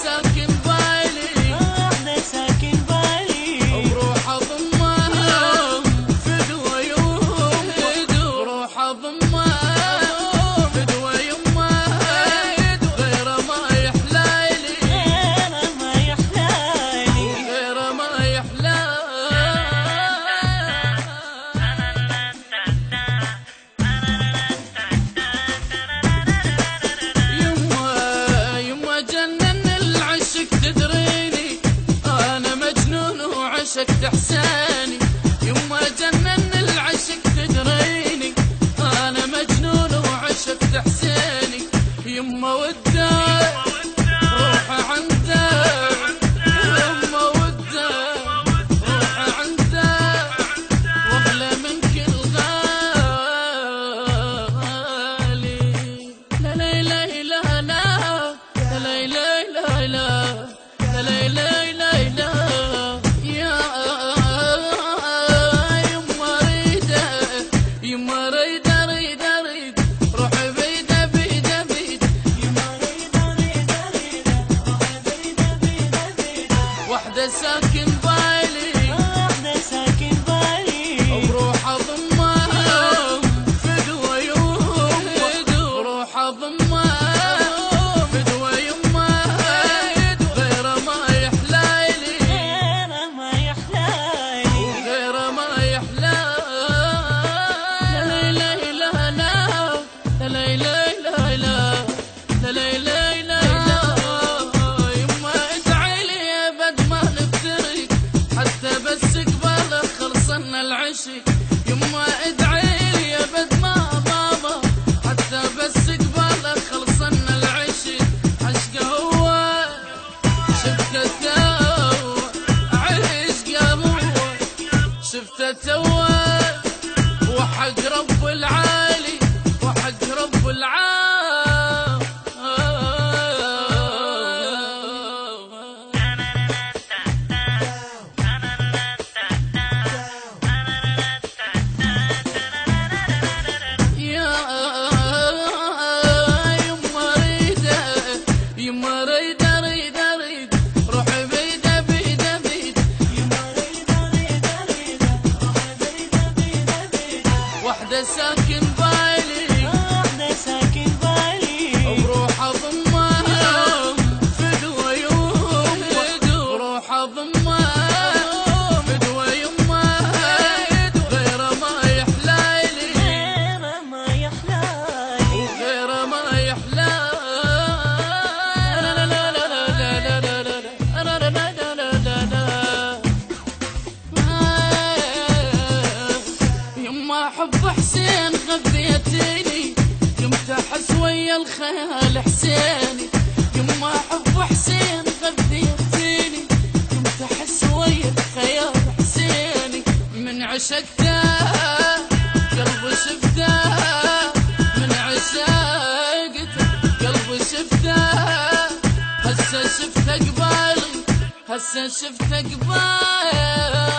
ساكن بالي واحدة ساكن بالي وروح اضمها فدوى يمها وروح اضمها فدوى يمها غير ما يحلالي غير ما يحلالي غير ما يحلالي يما جنن تدريني أنا مجنون وعشقت إحساني يما جنن العشق تدريني أنا مجنون وعشقت إحساني يما وداك روح عندك يما وداك روح عندك واغلى من كل غالي لا لا لا لا لا لا لا لا لا لا لا لا لا يا يما ريدة يما ريدة ريدة ريدة روح بيدة بيدة بيدة يما ريدة ريدة ريدة روح بيدة بيدة بيدة واحدة ساكن بالي واحدة ساكن بالي وروح اضمها فدوى يمها وروح اضمها يما ادعيلي يا بد ما بابا حتى بس قبالك خلصنا العشق عشق هو شفته تو عشق هو شفته تو وحق رب العالي وحق رب العالي يما ريدة ريدة ريدة روح بيدة بيدة بيدة يما ريدة ريدة ريدة روح بيدة بيدة بيدة واحدة ساكن بالي واحدة ساكن بالي وروح اضمها فدوى يمها وروح اضمها فدوى يمها غير ما يحلالي غير ما يحلالي غير ما يحلالي يما حب حسين غذيتيني قمت احس ويا الخيال حسيني يما حب حسين غذيتيني قمت احس ويا الخيال حسيني من عشقته قلبي شفته من عشقته قلبي شفته هسه شفته قبالي هسه شفته قبالي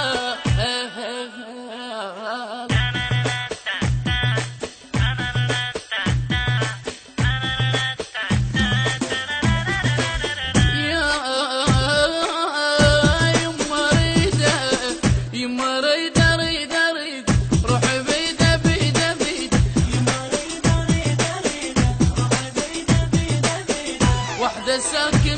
يما ريدة ريدة ريدة روح بيدة بيدة بيدة يما ريدة ريدة ريدة روح بيدة بيدة بيدة واحدة ساكن